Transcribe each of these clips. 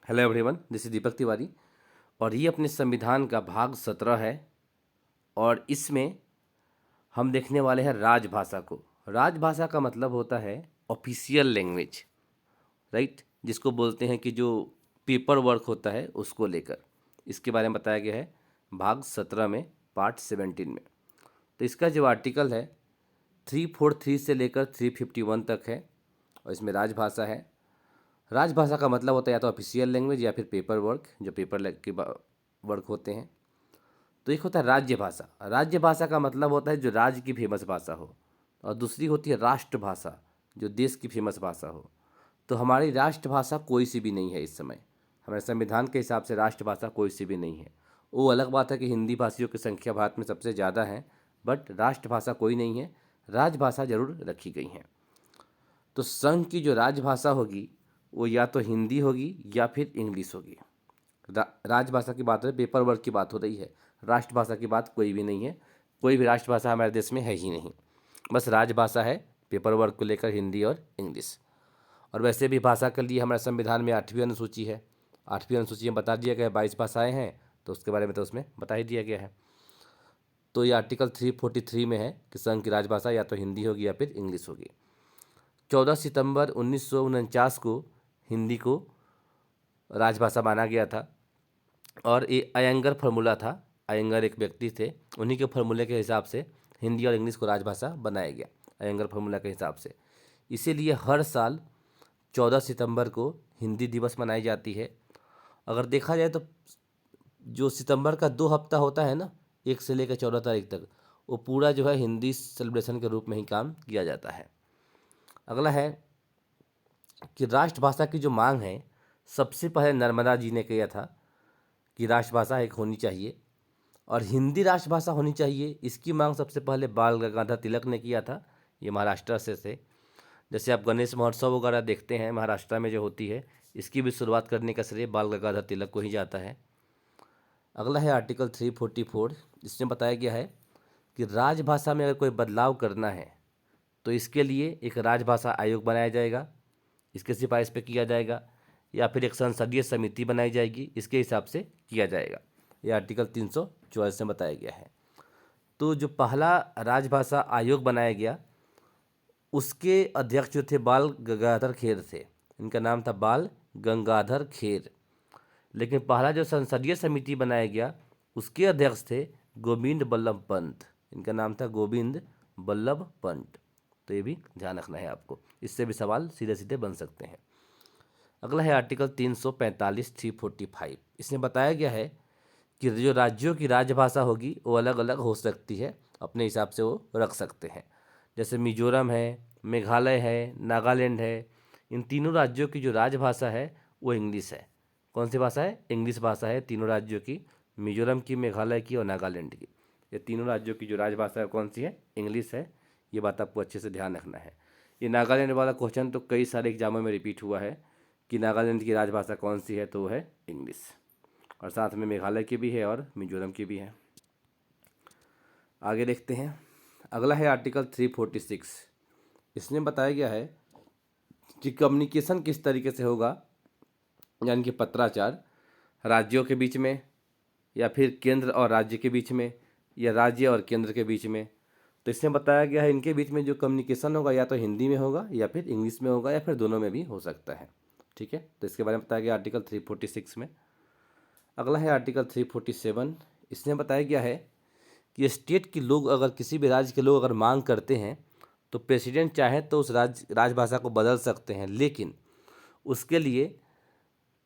Hello everyone, this is Deepak Tiwari और ये अपने संविधान का भाग 17 है। और इसमें हम देखने वाले हैं राजभाषा को। राजभाषा का मतलब होता है ऑफिशियल लैंग्वेज, राइट, जिसको बोलते हैं कि जो पेपर वर्क होता है उसको लेकर इसके बारे में बताया गया है भाग 17 में, पार्ट 17 में। तो इसका जो आर्टिकल है 343 से लेकर 351 तक है और इसमें राजभाषा है। राजभाषा का मतलब होता है या तो ऑफिशियल लैंग्वेज या फिर पेपर वर्क, जो पेपर के वर्क होते हैं। तो एक होता है राज्य भाषा। राज्य भाषा का मतलब होता है जो राज्य की फेमस भाषा हो, और दूसरी होती है राष्ट्रभाषा, जो देश की फेमस भाषा हो। तो हमारी राष्ट्रभाषा कोई सी भी नहीं है इस समय। हमारे संविधान के हिसाब से राष्ट्रभाषा कोई सी भी नहीं है। वो अलग बात है कि हिंदी भाषियों की संख्या भारत में सबसे ज़्यादा है, बट राष्ट्रभाषा कोई नहीं है। राजभाषा जरूर रखी गई हैं। तो संघ की जो राजभाषा होगी वो या तो हिंदी होगी या फिर इंग्लिश होगी। राजभाषा की बात हो रही, पेपर वर्क की बात हो रही है। राष्ट्रभाषा की बात कोई भी नहीं है। कोई भी राष्ट्रभाषा हमारे देश में है ही नहीं। बस राजभाषा है पेपर वर्क को लेकर, हिंदी और इंग्लिश। और वैसे भी भाषा के लिए हमारे संविधान में 8वीं अनुसूची है। 8वीं अनुसूची में बता दिया गया है 22 भाषाएँ हैं, तो उसके बारे में तो उसमें बता ही दिया गया है। तो ये आर्टिकल 343 में है कि संघ की राजभाषा या तो हिंदी होगी या फिर इंग्लिश होगी। 14 सितंबर 1949 को हिंदी को राजभाषा माना गया था और ये अयंगर फार्मूला था। अयंगर एक व्यक्ति थे, उन्हीं के फार्मूले के हिसाब से हिंदी और इंग्लिश को राजभाषा बनाया गया, अयंगर फार्मूला के हिसाब से। इसीलिए हर साल 14 सितंबर को हिंदी दिवस मनाई जाती है। अगर देखा जाए तो जो सितंबर का 2 हफ्ता होता है ना, 1 से लेकर 14 तारीख तक, वो पूरा जो है हिंदी सेलिब्रेशन के रूप में ही काम किया जाता है। अगला है कि राष्ट्रभाषा की जो मांग है, सबसे पहले नर्मदा जी ने किया था कि राष्ट्रभाषा एक होनी चाहिए और हिंदी राष्ट्रभाषा होनी चाहिए। इसकी मांग सबसे पहले बाल गंगाधर तिलक ने किया था। ये महाराष्ट्र से थे। जैसे आप गणेश महोत्सव वगैरह देखते हैं महाराष्ट्र में जो होती है, इसकी भी शुरुआत करने का श्रेय बाल गंगाधर तिलक को ही जाता है। अगला है आर्टिकल 344। इसमें बताया गया है कि राजभाषा में अगर कोई बदलाव करना है तो इसके लिए एक राजभाषा आयोग बनाया जाएगा, इसके सिफारिश पे किया जाएगा, या फिर एक संसदीय समिति बनाई जाएगी, इसके हिसाब से किया जाएगा। यह आर्टिकल 344 में बताया गया है। तो जो पहला राजभाषा आयोग बनाया गया उसके अध्यक्ष जो थे बाल गंगाधर खेर थे। इनका नाम था बाल गंगाधर खेर। लेकिन पहला जो संसदीय समिति बनाया गया उसके अध्यक्ष थे गोविंद बल्लभ पंत। इनका नाम था गोविंद बल्लभ पंत। तो ये भी ध्यान रखना है आपको, इससे भी सवाल सीधे सीधे बन सकते हैं। अगला है आर्टिकल 345 345। इसमें बताया गया है कि जो राज्यों की राजभाषा होगी वो अलग अलग हो सकती है, अपने हिसाब से वो रख सकते हैं। जैसे मिजोरम है, मेघालय है, नागालैंड है, इन तीनों राज्यों की जो राजभाषा है वो इंग्लिश है। कौन सी भाषा है? इंग्लिश भाषा है तीनों राज्यों की, मिजोरम की, मेघालय की और नागालैंड की। ये तीनों राज्यों की जो राजभाषा है कौन सी है? इंग्लिश है। ये बात आपको अच्छे से ध्यान रखना है। ये नागालैंड वाला क्वेश्चन तो कई सारे एग्जामों में रिपीट हुआ है कि नागालैंड की राजभाषा कौन सी है, तो वो है इंग्लिश। और साथ में मेघालय की भी है और मिजोरम की भी है। आगे देखते हैं। अगला है आर्टिकल 346। इसमें बताया गया है कि कम्युनिकेशन किस तरीके से होगा, यानी कि पत्राचार राज्यों के बीच में या फिर केंद्र और राज्य के बीच में या राज्य और केंद्र के बीच में। तो इसमें बताया गया है इनके बीच में जो कम्युनिकेशन होगा या तो हिंदी में होगा या फिर इंग्लिश में होगा या फिर दोनों में भी हो सकता है। ठीक है, तो इसके बारे में बताया गया आर्टिकल 346 में। अगला है आर्टिकल 347। इसमें बताया गया है कि स्टेट के लोग, अगर किसी भी राज्य के लोग अगर मांग करते हैं तो प्रेसिडेंट चाहे तो उस राजभाषा को बदल सकते हैं, लेकिन उसके लिए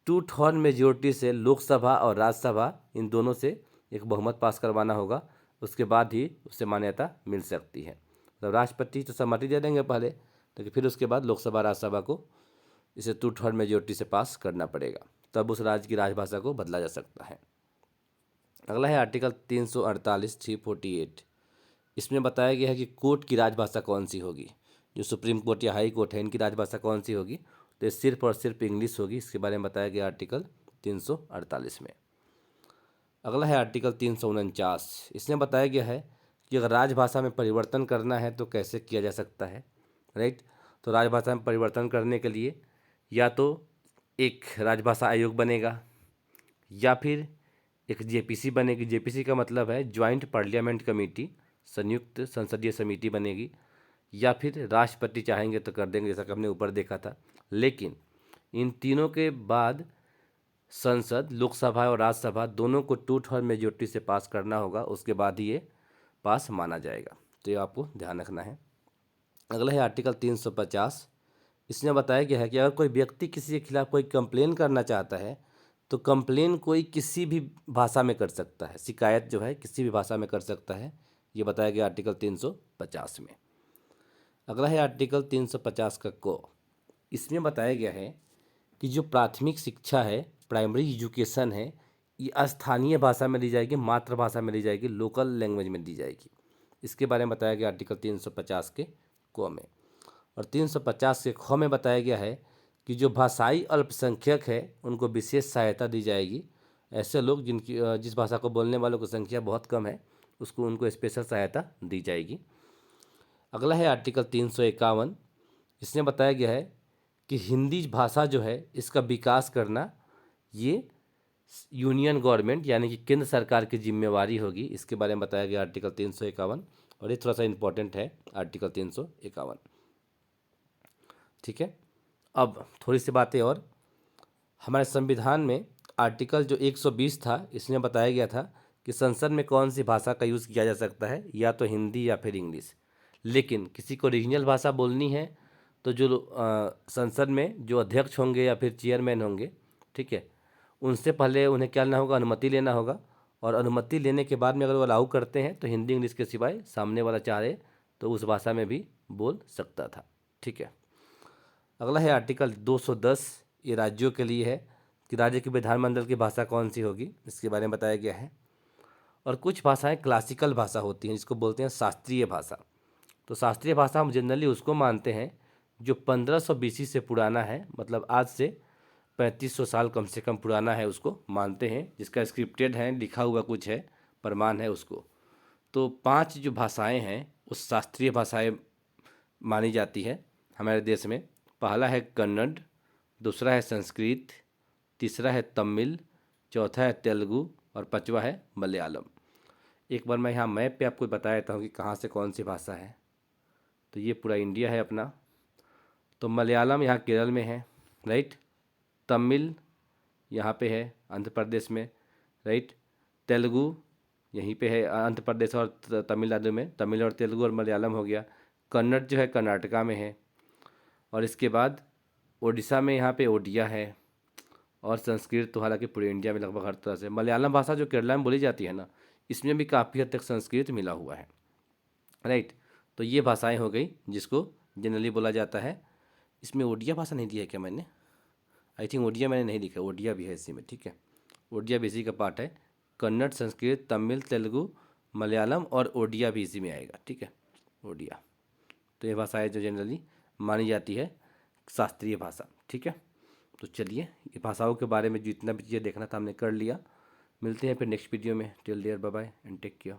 2/3 मेजोरिटी से लोकसभा और राज्यसभा इन दोनों से एक बहुमत पास करवाना होगा। उसके बाद ही उससे मान्यता मिल सकती है। तो राष्ट्रपति तो सहमति दे देंगे पहले, लेकिन फिर उसके बाद लोकसभा राज्यसभा को इसे 2/3 मेजोरिटी से पास करना पड़ेगा, तब उस राज्य की राजभाषा को बदला जा सकता है। अगला है आर्टिकल 348 348। इसमें बताया गया है कि कोर्ट की राजभाषा कौन सी होगी। जो सुप्रीम कोर्ट या हाई कोर्ट है इनकी राजभाषा कौन सी होगी, तो ये सिर्फ और सिर्फ इंग्लिश होगी। इसके बारे में बताया गया आर्टिकल 348 में। अगला है आर्टिकल 349। इसमें बताया गया है कि अगर राजभाषा में परिवर्तन करना है तो कैसे किया जा सकता है, राइट। तो राजभाषा में परिवर्तन करने के लिए या तो एक राजभाषा आयोग बनेगा, या फिर एक जेपीसी बनेगी। जेपीसी का मतलब है ज्वाइंट पार्लियामेंट कमेटी, संयुक्त संसदीय समिति बनेगी, या फिर राष्ट्रपति चाहेंगे तो कर देंगे, जैसा कि हमने ऊपर देखा था। लेकिन इन तीनों के बाद संसद, लोकसभा और राज्यसभा दोनों को 2/3 मेजोरिटी से पास करना होगा, उसके बाद ही ये पास माना जाएगा। तो ये आपको ध्यान रखना है। अगला है आर्टिकल 350। इसमें बताया गया है कि अगर कोई व्यक्ति किसी के खिलाफ कोई कंप्लेन करना चाहता है तो कंप्लेन कोई किसी भी भाषा में कर सकता है, शिकायत जो है किसी भी भाषा में कर सकता है। ये बताया गया आर्टिकल 350 में। अगला है आर्टिकल 350 का को। इसमें बताया गया है कि जो प्राथमिक शिक्षा है, प्राइमरी एजुकेशन है, ये स्थानीय भाषा में दी जाएगी, मातृभाषा में दी जाएगी, लोकल लैंग्वेज में दी जाएगी। इसके बारे में बताया गया आर्टिकल 350 के को में। और 350 के ख में बताया गया है कि जो भाषाई अल्पसंख्यक है उनको विशेष सहायता दी जाएगी। ऐसे लोग जिनकी जिस भाषा को बोलने वालों की संख्या बहुत कम है, उनको स्पेशल सहायता दी जाएगी। अगला है आर्टिकल 351। इसमें बताया गया है कि हिंदी भाषा जो है इसका विकास करना ये यूनियन गवर्नमेंट यानी कि केंद्र सरकार की जिम्मेवारी होगी। इसके बारे में बताया गया आर्टिकल 351, और ये थोड़ा सा इम्पोर्टेंट है आर्टिकल 351। ठीक है। अब थोड़ी सी बातें और। हमारे संविधान में आर्टिकल जो 120 था, इसमें बताया गया था कि संसद में कौन सी भाषा का यूज़ किया जा सकता है, या तो हिंदी या फिर इंग्लिश। लेकिन किसी को रीजनल भाषा बोलनी है तो जो संसद में जो अध्यक्ष होंगे या फिर चेयरमैन होंगे, ठीक है, उनसे पहले उन्हें क्या लेना होगा, अनुमति लेना होगा। और अनुमति लेने के बाद में अगर वो अलाउ करते हैं तो हिंदी इंग्लिश के सिवाय सामने वाला चाहे तो उस भाषा में भी बोल सकता था। ठीक है। अगला है आर्टिकल 210। ये राज्यों के लिए है कि राज्य के विधानमंडल की भाषा कौन सी होगी, इसके बारे में बताया गया है। और कुछ भाषाएं क्लासिकल भाषा होती हैं, जिसको बोलते हैं शास्त्रीय भाषा। तो शास्त्रीय भाषा हम जनरली उसको मानते हैं जो 1500 BC से पुराना है, मतलब आज से 3500 साल कम से कम पुराना है, उसको मानते हैं, जिसका स्क्रिप्टेड है, लिखा हुआ कुछ है, प्रमाण है उसको। तो 5 जो भाषाएं हैं उस शास्त्रीय भाषाएं मानी जाती है हमारे देश में। पहला है कन्नड़, दूसरा है संस्कृत, तीसरा है तमिल, चौथा है तेलुगु और पांचवा है मलयालम। एक बार मैं यहाँ मैप पे आपको बता देता हूँ कि कहाँ से कौन सी भाषा है। तो ये पूरा इंडिया है अपना। तो मलयालम यहाँ केरल में है, राइट। तमिल यहाँ पे है आंध्र प्रदेश में, राइट। तेलुगु यहीं पे है आंध्र प्रदेश और तमिलनाडु में। तमिल और तेलुगु और मलयालम हो गया। कन्नड़ जो है कर्नाटका में है। और इसके बाद उड़ीसा में यहाँ पे ओडिया है। और संस्कृत तो हालांकि पूरे इंडिया में लगभग हर तरह से। मलयालम भाषा जो केरला में बोली जाती है ना, इसमें भी काफ़ी हद तक संस्कृत मिला हुआ है, राइट। तो ये भाषाएं हो गई जिसको जनरली बोला जाता है। इसमें ओडिया भाषा नहीं दिया है क्या मैंने? आई थिंक ओडिया मैंने नहीं लिखा, ओडिया भी है इसी में, ठीक है। ओडिया भी इसी का पार्ट है। कन्नड़, संस्कृत, तमिल, तेलुगु, मलयालम और ओडिया भी इसी में आएगा, ठीक है, ओडिया। तो ये भाषाएं जो जनरली मानी जाती है शास्त्रीय भाषा, ठीक है। तो चलिए, ये भाषाओं के बारे में जितना भी चीज़ें देखना था हमने कर लिया। मिलते हैं फिर नेक्स्ट वीडियो में। Till there, bye bye and take care.